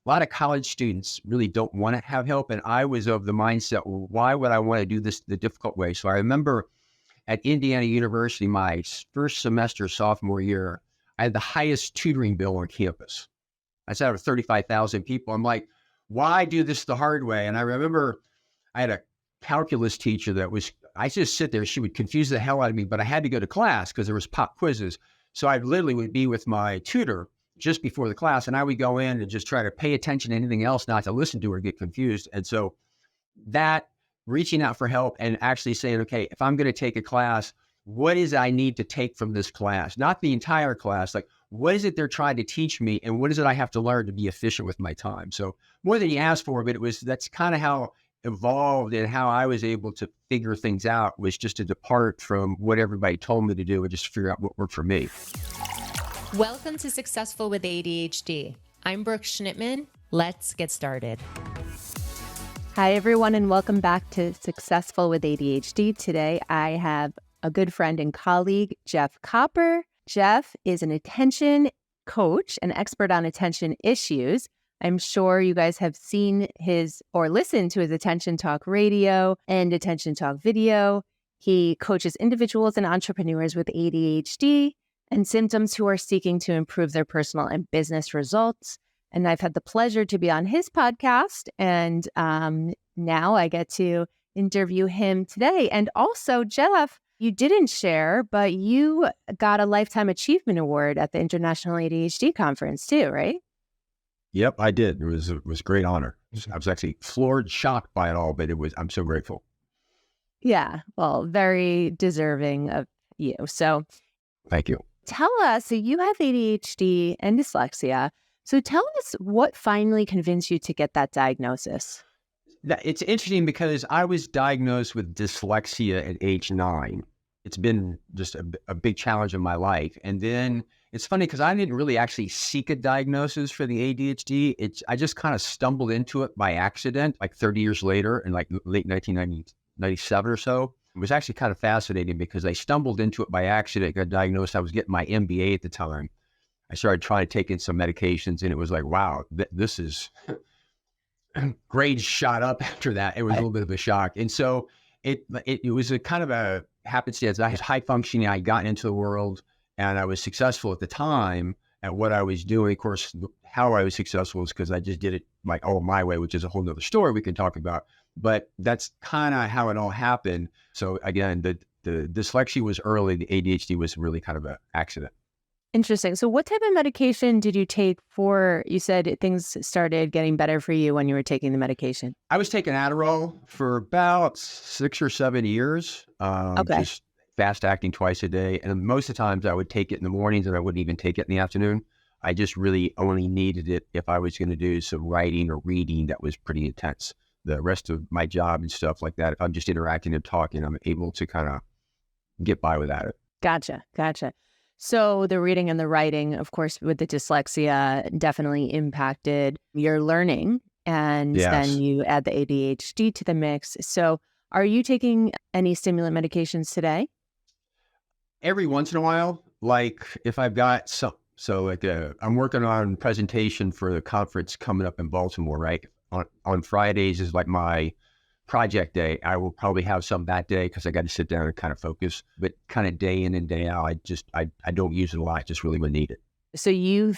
a lot of college students really don't want to have help. And I was of the mindset, well, why would I want to do this the difficult way? So I remember at Indiana University, my first semester, sophomore year, I had the highest tutoring bill on campus. I said out of 35,000 people, I'm like, why do this the hard way? And I remember I had a calculus teacher I just sit there, she would confuse the hell out of me, but I had to go to class because there was pop quizzes. So I literally would be with my tutor just before the class, and I would go in and just try to pay attention to anything else, not to listen to her, get confused. And so that reaching out for help and actually saying, okay, if I'm going to take a class, what is I need to take from this class? Not the entire class, like what is it they're trying to teach me and what is it I have to learn to be efficient with my time? So more than you asked for, but that's kind of how evolved and how I was able to figure things out, was just to depart from what everybody told me to do and just figure out what worked for me. Welcome to Successful with ADHD. I'm Brooke Schnittman. Let's get started. Hi, everyone, and welcome back to Successful with ADHD. Today, I have a good friend and colleague, Jeff Copper. Jeff is an attention coach, an expert on attention issues. I'm sure you guys have seen or listened to his Attention Talk radio and Attention Talk video. He coaches individuals and entrepreneurs with ADHD and symptoms who are seeking to improve their personal and business results. And I've had the pleasure to be on his podcast, and now I get to interview him today. And also, Jeff, you didn't share, but you got a Lifetime Achievement Award at the International ADHD Conference too, right? Yep, I did. It was a great honor. I was actually floored, shocked by it all, but I'm so grateful. Yeah, well, very deserving of you. So thank you. Tell us, so you have ADHD and dyslexia. So tell us what finally convinced you to get that diagnosis. It's interesting because I was diagnosed with dyslexia at age 9. It's been just a big challenge in my life. And then it's funny because I didn't really actually seek a diagnosis for the ADHD. I just kind of stumbled into it by accident, like 30 years later in like late 1997 or so. It was actually kind of fascinating because I stumbled into it by accident, got diagnosed. I was getting my MBA at the time. I started trying to take in some medications and it was like, wow, this is grades shot up after that. It was a little bit of a shock. And so it was a kind of a happenstance. I was high functioning. I got into the world and I was successful at the time at what I was doing. Of course, how I was successful is because I just did it like all my way, which is a whole nother story we can talk about. But that's kind of how it all happened. So again, the dyslexia was early. The ADHD was really kind of an accident. Interesting. So what type of medication did you take you said things started getting better for you when you were taking the medication? I was taking Adderall for about 6 or 7 years. Okay. Just fast acting twice a day. And most of the times I would take it in the mornings and I wouldn't even take it in the afternoon. I just really only needed it if I was going to do some writing or reading that was pretty intense. The rest of my job and stuff like that, if I'm just interacting and talking, I'm able to kind of get by without it. Gotcha. So the reading and the writing, of course, with the dyslexia definitely impacted your learning. And Yes. Then you add the ADHD to the mix. So are you taking any stimulant medications today? Every once in a while, like if I've got I'm working on presentation for the conference coming up in Baltimore, right? On Fridays is like my project day. I will probably have some that day because I got to sit down and kind of focus, but kind of day in and day out, I don't use it a lot, just really when needed. So you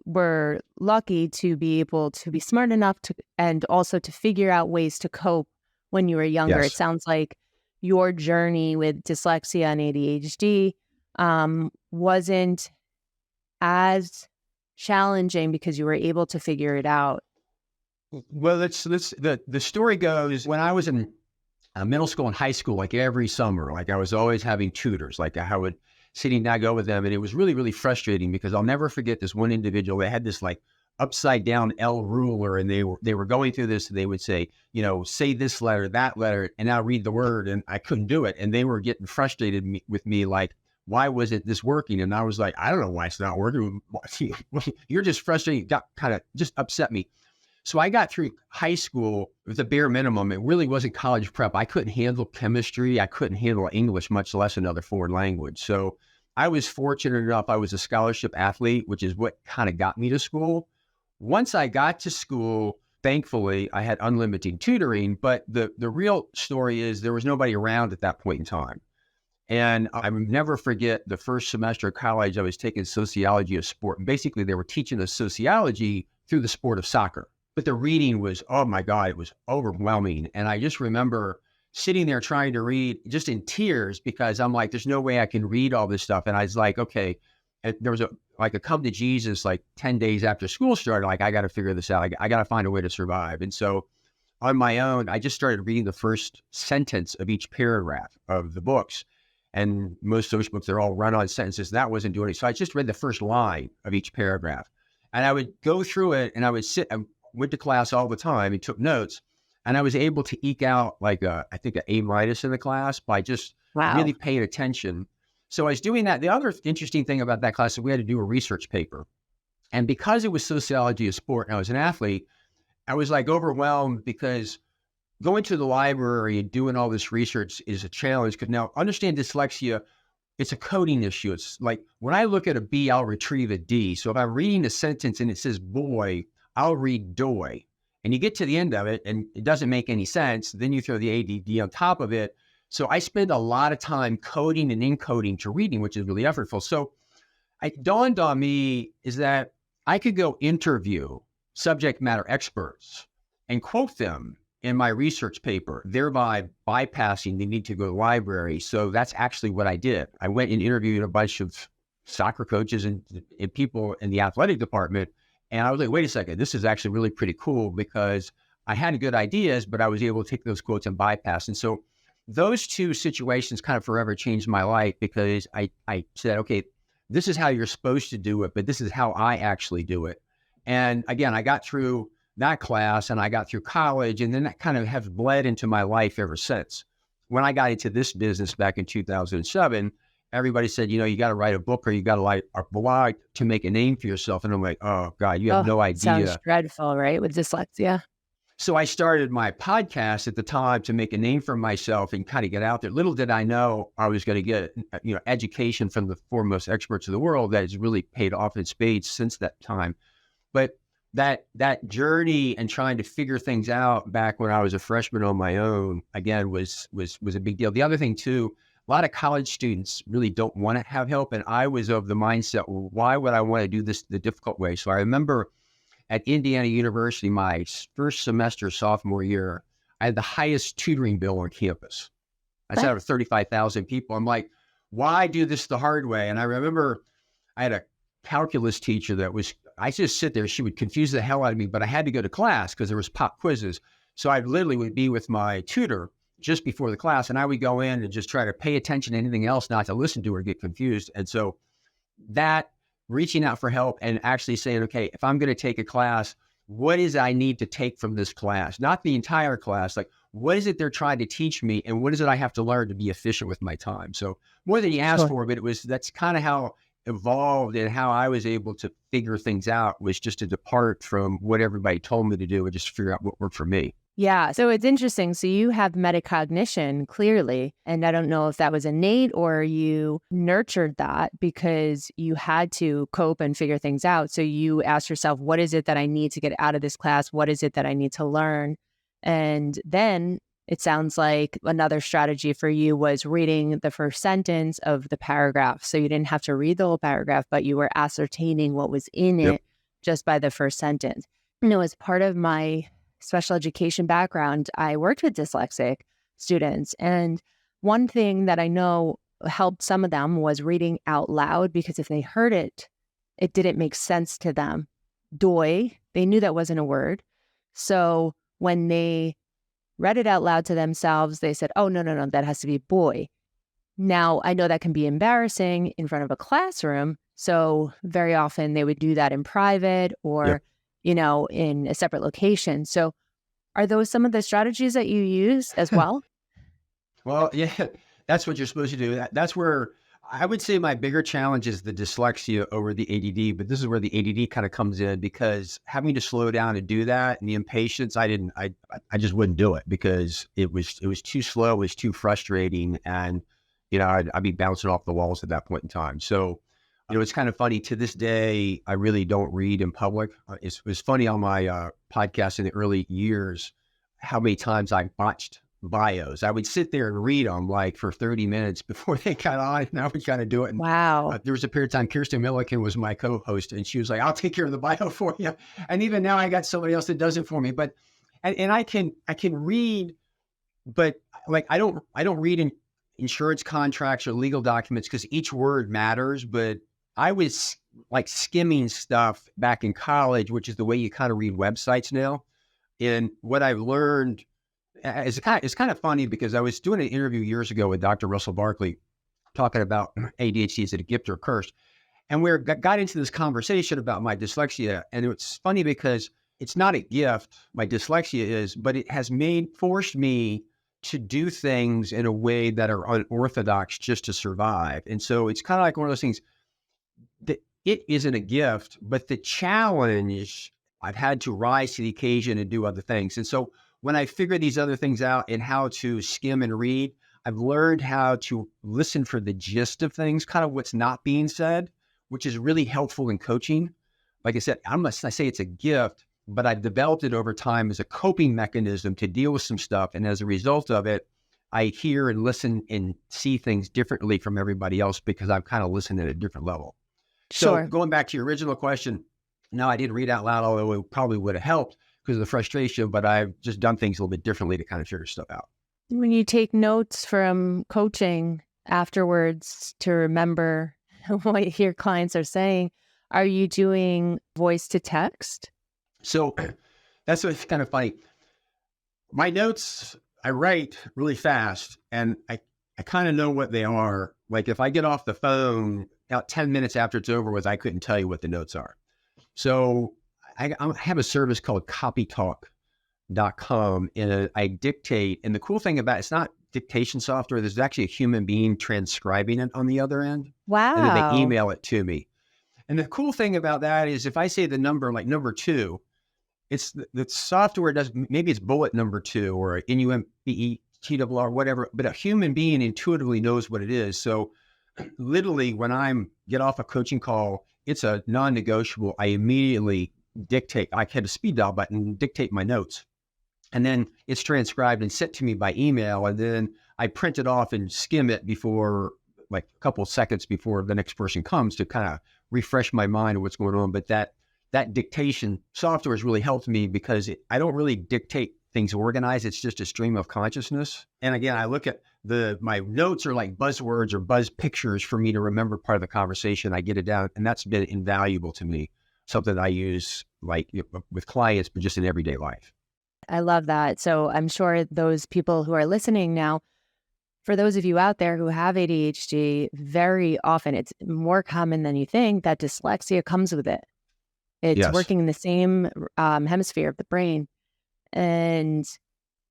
were lucky to be able to be smart enough to, and also to figure out ways to cope when you were younger. Yes. It sounds like your journey with dyslexia and ADHD wasn't as challenging because you were able to figure it out. Well, the story goes, when I was in middle school and high school, like every summer, like I was always having tutors, like I would sitting down, go with them. And it was really, really frustrating because I'll never forget this one individual. They had this like upside down L ruler and they were going through this. And they would say, say this letter, that letter, and I'll read the word. And I couldn't do it. And they were getting frustrated with me, like, why wasn't this working? And I was like, I don't know why it's not working. You're just frustrated. Got kind of just upset me. So I got through high school with the bare minimum. It really wasn't college prep. I couldn't handle chemistry. I couldn't handle English, much less another foreign language. So I was fortunate enough. I was a scholarship athlete, which is what kind of got me to school. once I got to school, thankfully, I had unlimited tutoring, but the real story is there was nobody around at that point in time. And I will never forget the first semester of college, I was taking sociology of sport. And basically, they were teaching us sociology through the sport of soccer. But the reading was, oh my God, it was overwhelming. And I just remember sitting there trying to read just in tears because I'm like, there's no way I can read all this stuff. And I was like, okay. And there was a come to Jesus like 10 days after school started. Like, I got to figure this out. I got to find a way to survive. And so on my own, I just started reading the first sentence of each paragraph of the books. And most of those books, they're all run-on sentences. That wasn't doing it. So I just read the first line of each paragraph. And I would go through it and I would sit, I went to class all the time and took notes. And I was able to eke out like I think an A- in the class by just really paying attention. So I was doing that. The other interesting thing about that class is we had to do a research paper. And because it was sociology of sport and I was an athlete, I was like overwhelmed because going to the library and doing all this research is a challenge. Because now understand dyslexia, it's a coding issue. It's like when I look at a B, I'll retrieve a D. So if I'm reading a sentence and it says boy, I'll read doy. And you get to the end of it and it doesn't make any sense. Then you throw the ADD on top of it. So I spend a lot of time coding and encoding to reading, which is really effortful. So it dawned on me is that I could go interview subject matter experts and quote them in my research paper, thereby bypassing the need to go to the library. So that's actually what I did. I went and interviewed a bunch of soccer coaches and people in the athletic department. And I was like, wait a second, this is actually really pretty cool because I had good ideas, but I was able to take those quotes and bypass. And so those two situations kind of forever changed my life because I said, okay, this is how you're supposed to do it, but this is how I actually do it. And again, I got through that class and I got through college, and then that kind of has bled into my life ever since. When I got into this business back in 2007, everybody said, you know, you got to write a book or you got to write a blog to make a name for yourself. And I'm like, oh God, you have no idea. Sounds dreadful, right? With dyslexia. So I started my podcast at the time to make a name for myself and kind of get out there. Little did I know I was going to get, education from the foremost experts of the world that has really paid off in spades since that time. But that journey and trying to figure things out back when I was a freshman on my own, again, was a big deal. The other thing too, a lot of college students really don't want to have help. And I was of the mindset, well, why would I want to do this the difficult way? So I remember at Indiana University, my first semester, sophomore year, I had the highest tutoring bill on campus. I said out of 35,000 people, I'm like, why do this the hard way? And I remember I had a calculus teacher that was, I just sit there, she would confuse the hell out of me, but I had to go to class because there was pop quizzes. So I literally would be with my tutor just before the class, and I would go in and just try to pay attention to anything else, not to listen to or get confused. And so that reaching out for help and actually saying, okay, if I'm going to take a class, what is it I need to take from this class? Not the entire class. Like, what is it they're trying to teach me? And what is it I have to learn to be efficient with my time? So more than you asked for, but that's kind of how evolved and how I was able to figure things out was just to depart from what everybody told me to do and just figure out what worked for me. Yeah. So it's interesting. So you have metacognition clearly, and I don't know if that was innate or you nurtured that because you had to cope and figure things out. So you asked yourself, what is it that I need to get out of this class? What is it that I need to learn? And then it sounds like another strategy for you was reading the first sentence of the paragraph. So you didn't have to read the whole paragraph, but you were ascertaining what was in it just by the first sentence. You know, as part of my special education background, I worked with dyslexic students. And one thing that I know helped some of them was reading out loud, because if they heard it, it didn't make sense to them. Doy, they knew that wasn't a word. So when they read it out loud to themselves, they said, oh, no, that has to be boy. Now, I know that can be embarrassing in front of a classroom. So very often they would do that in private or in a separate location. So are those some of the strategies that you use as well? Well, yeah, that's what you're supposed to do. That's where I would say my bigger challenge is the dyslexia over the ADD, but this is where the ADD kind of comes in, because having to slow down and do that and the impatience, I just wouldn't do it because it was too slow, it was too frustrating. And, I'd be bouncing off the walls at that point in time. So It's kind of funny. To this day, I really don't read in public. It was funny on my podcast in the early years how many times I botched bios. I would sit there and read them like for 30 minutes before they got on, and I would kind of do it. And, Wow. there was a period of time, Kirsten Milliken was my co-host, and she was like, "I'll take care of the bio for you." And even now, I got somebody else that does it for me. But and I can read, but like I don't read in insurance contracts or legal documents because each word matters. But I was like skimming stuff back in college, which is the way you kind of read websites now. And what I've learned is it's kind of funny because I was doing an interview years ago with Dr. Russell Barkley talking about ADHD, is it a gift or a curse? And we got into this conversation about my dyslexia. And it's funny because it's not a gift, my dyslexia is, but it has forced me to do things in a way that are unorthodox just to survive. And so it's kind of like one of those things that it isn't a gift, but the challenge, I've had to rise to the occasion and do other things. And so when I figure these other things out and how to skim and read, I've learned how to listen for the gist of things, kind of what's not being said, which is really helpful in coaching. Like I said, I say it's a gift, but I've developed it over time as a coping mechanism to deal with some stuff. And as a result of it, I hear and listen and see things differently from everybody else because I've kind of listened at a different level. Sure. So going back to your original question, no, I didn't read out loud, although it probably would have helped because of the frustration, but I've just done things a little bit differently to kind of figure stuff out. When you take notes from coaching afterwards to remember what your clients are saying, are you doing voice to text? So that's what's kind of funny. My notes, I write really fast and I kind of know what they are. Like if I get off the phone about 10 minutes after it's over with, I couldn't tell you what the notes are. So I have a service called copytalk.com and I dictate. And the cool thing about it's not dictation software. There's actually a human being transcribing it on the other end. Wow. And then they email it to me. And the cool thing about that is if I say the number, like number 2, it's the software does, maybe it's bullet number 2 or NUMBETRR, whatever, but a human being intuitively knows what it is. So literally when get off a coaching call, it's a non-negotiable. I immediately dictate. I had a speed dial button, dictate my notes. And then it's transcribed and sent to me by email. And then I print it off and skim it before, like a couple of seconds before the next person comes to kind of refresh my mind of what's going on. But that dictation software has really helped me because I don't really dictate things organized. It's just a stream of consciousness. And again, I look at my notes are like buzzwords or buzz pictures for me to remember part of the conversation. I get it down and that's been invaluable to me. Something that I use like with clients, but just in everyday life. I love that. So I'm sure those people who are listening now, for those of you out there who have ADHD, very often it's more common than you think that dyslexia comes with it. It's Yes. working in the same hemisphere of the brain. And,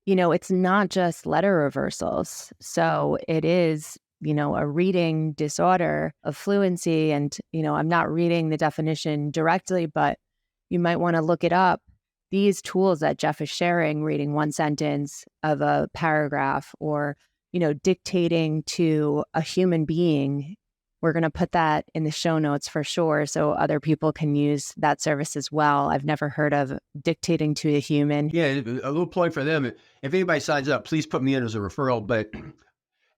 it's not just letter reversals. So it is, a reading disorder of fluency. And, I'm not reading the definition directly, but you might want to look it up. These tools that Jeff is sharing, reading one sentence of a paragraph or, dictating to a human being, we're going to put that in the show notes for sure so other people can use that service as well. I've never heard of dictating to a human. Yeah, a little plug for them. If anybody signs up, please put me in as a referral. But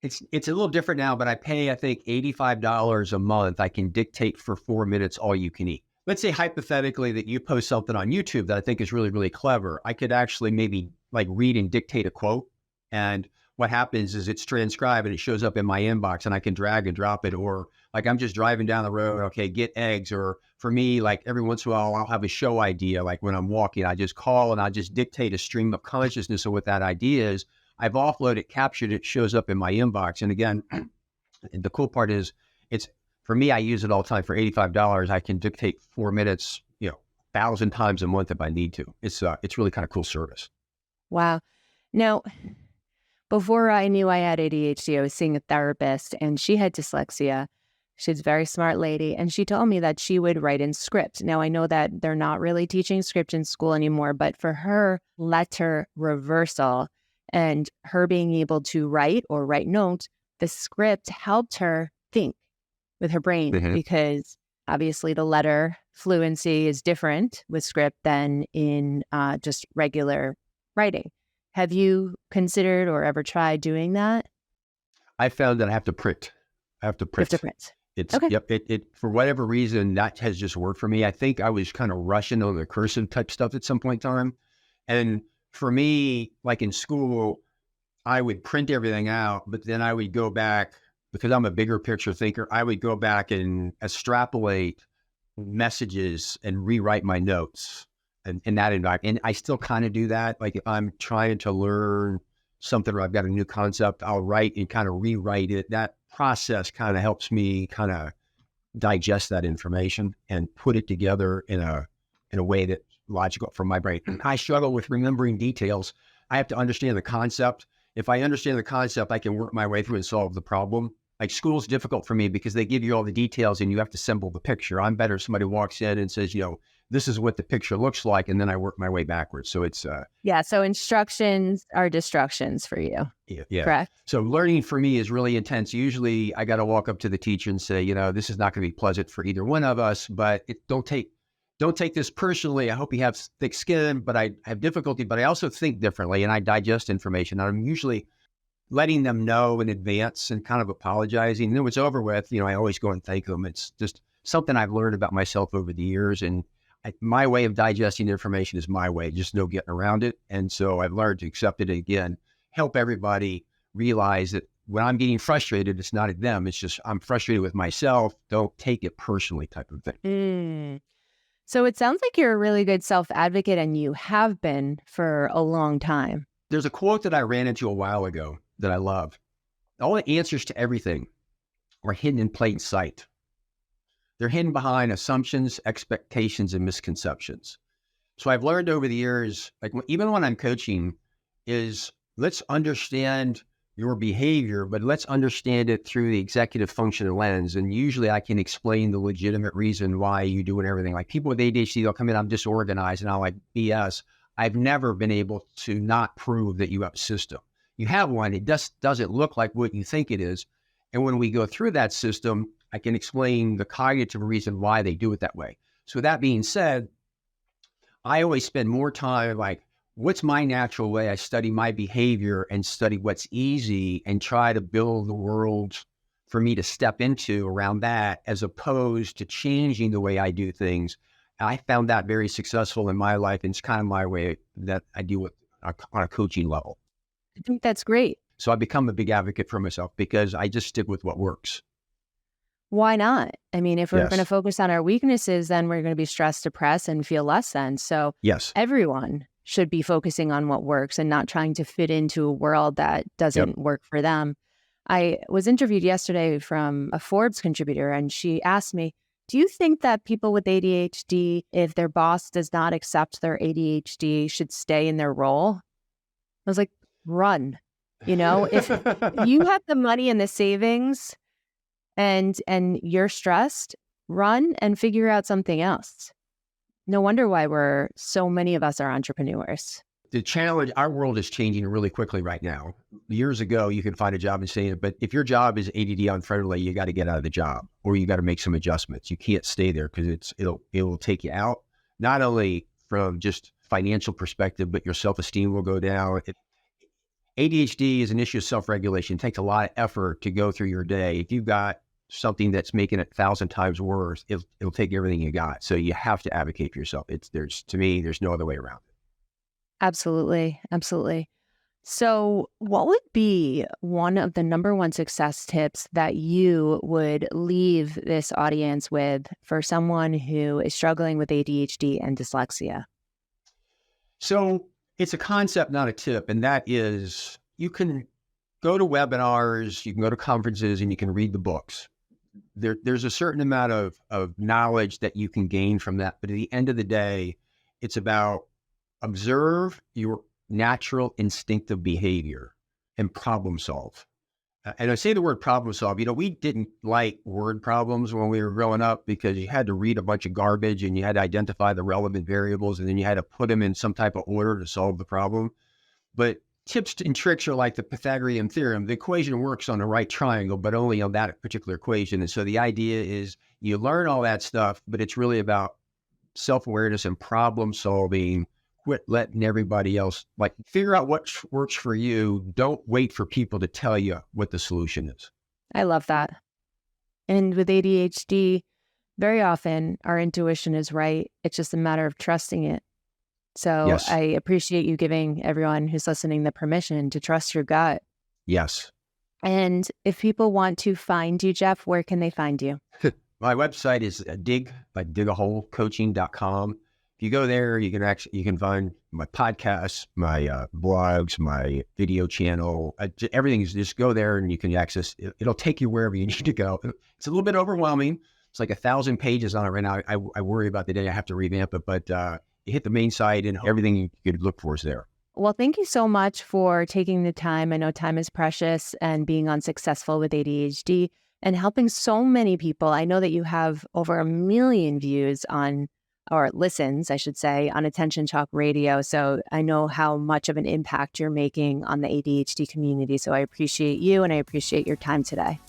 it's a little different now, but I pay, I think, $85 a month. I can dictate for 4 minutes, all you can eat. Let's say hypothetically that you post something on YouTube that I think is really, really clever. I could actually maybe like read and dictate a quote. And what happens is it's transcribed and it shows up in my inbox and I can drag and drop it. Or like I'm just driving down the road, okay, get eggs. Or for me, like every once in a while, I'll have a show idea. Like when I'm walking, I just call and I just dictate a stream of consciousness of what that idea is. I've offloaded, captured it, shows up in my inbox. And again, the cool part is for me, I use it all the time. For $85, I can dictate 4 minutes, 1,000 times a month if I need to. It's really kind of cool service. Wow. Now, before I knew I had ADHD, I was seeing a therapist and she had dyslexia. She's a very smart lady. And she told me that she would write in script. Now, I know that they're not really teaching script in school anymore, but for her letter reversal and her being able to write or write notes, the script helped her think. with her brain Mhm. because obviously the letter fluency is different with script than in just regular writing. Have you considered or ever tried doing that? I found that I have to print. I have to You have to print. print. It's Okay. yep. It for whatever reason that has just worked for me. I think I was kind of rushing on the cursive type stuff at some point in time, and for me, like in school, I would print everything out, but then I would go back because I'm a bigger picture thinker. I would go back and extrapolate messages and rewrite my notes and in that environment. And I still kind of do that. Like if I'm trying to learn something or I've got a new concept, I'll write and kind of rewrite it. That process kind of helps me kind of digest that information and put it together in a way that's logical for my brain. I struggle with remembering details. I have to understand the concept. If I understand the concept, I can work my way through and solve the problem. Like school's difficult for me because they give you all the details and you have to assemble the picture. I'm better if somebody walks in and says, this is what the picture looks like, and then I work my way backwards. So it's Yeah. So instructions are distractions for you. yeah. Correct. So learning for me is really intense. Usually I got to walk up to the teacher and say, this is not going to be pleasant for either one of us, but don't take this personally. I hope you have thick skin, but I have difficulty, but I also think differently and I digest information. I'm usually letting them know in advance and kind of apologizing. And then when it's over with, I always go and thank them. It's just something I've learned about myself over the years. And my way of digesting information is my way, just no getting around it. And so I've learned to accept it again, help everybody realize that when I'm getting frustrated, it's not at them. It's just I'm frustrated with myself. Don't take it personally type of thing. Mm. So it sounds like you're a really good self-advocate and you have been for a long time. There's a quote that I ran into a while ago that I love. All the answers to everything are hidden in plain sight. They're hidden behind assumptions, expectations, and misconceptions. So I've learned over the years, like even when I'm coaching, is let's understand your behavior, but let's understand it through the executive function lens. And usually I can explain the legitimate reason why you do everything. Like people with ADHD, they'll come in, I'm disorganized, and I'm like, BS. I've never been able to not prove that you have a system. You have one, it just doesn't look like what you think it is. And when we go through that system, I can explain the cognitive reason why they do it that way. So that being said, I always spend more time like, what's my natural way? I study my behavior and study what's easy and try to build the world for me to step into around that, as opposed to changing the way I do things. I found that very successful in my life. And it's kind of my way that I deal with on a coaching level. I think that's great. So I become a big advocate for myself because I just stick with what works. Why not? I mean, if we're Yes. going to focus on our weaknesses, then we're going to be stressed, depressed, and feel less than. So Yes. everyone should be focusing on what works and not trying to fit into a world that doesn't work for them. I was interviewed yesterday from a Forbes contributor, and she asked me, do you think that people with ADHD, if their boss does not accept their ADHD, should stay in their role? I was like, run. If you have the money and the savings and you're stressed, run and figure out something else. No wonder why so many of us are entrepreneurs. The challenge, our world is changing really quickly right now. Years ago, you could find a job and say it, but if your job is ADD unfriendly, you got to get out of the job or you got to make some adjustments. You can't stay there because it will take you out, not only from just financial perspective, but your self-esteem will go down. ADHD is an issue of self-regulation. It takes a lot of effort to go through your day. If you've got something that's making it 1,000 times worse, it'll take everything you got. So you have to advocate for yourself. To me, there's no other way around it. Absolutely. Absolutely. So what would be one of the number one success tips that you would leave this audience with for someone who is struggling with ADHD and dyslexia? So it's a concept, not a tip. And that is, you can go to webinars, you can go to conferences, and you can read the books. There's a certain amount of knowledge that you can gain from that. But at the end of the day, it's about observe your natural instinctive behavior and problem solve. And I say the word problem solve, we didn't like word problems when we were growing up because you had to read a bunch of garbage and you had to identify the relevant variables and then you had to put them in some type of order to solve the problem. But tips and tricks are like the Pythagorean theorem. The equation works on the right triangle, but only on that particular equation. And so the idea is you learn all that stuff, but it's really about self-awareness and problem solving. Quit letting everybody else, like, figure out what works for you. Don't wait for people to tell you what the solution is. I love that. And with ADHD, very often our intuition is right. It's just a matter of trusting it. So Yes. I appreciate you giving everyone who's listening the permission to trust your gut. Yes. And if people want to find you, Jeff, where can they find you? My website is digaholecoaching.com. If you go there, you can find my podcasts, my blogs, my video channel. Everything is, just go there and you can access. It'll take you wherever you need to go. It's a little bit overwhelming. It's like 1,000 pages on it right now. I worry about the day I have to revamp it, but you hit the main site and everything you could look for is there. Well, thank you so much for taking the time. I know time is precious, and being on Successful with ADHD and helping so many people. I know that you have over 1 million views on, or listens, I should say, on Attention Chalk Radio. So I know how much of an impact you're making on the ADHD community. So I appreciate you, and I appreciate your time today.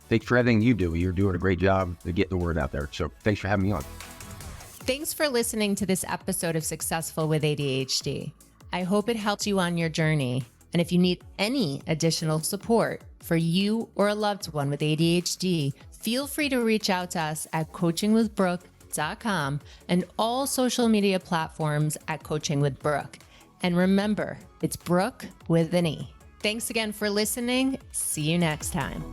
Thanks for everything you do. You're doing a great job to get the word out there. So thanks for having me on. Thanks for listening to this episode of Successful with ADHD. I hope it helped you on your journey. And if you need any additional support for you or a loved one with ADHD, feel free to reach out to us at coachingwithbrooke.com and all social media platforms at Coaching with Brooke. And remember, it's Brooke with an E. Thanks again for listening. See you next time.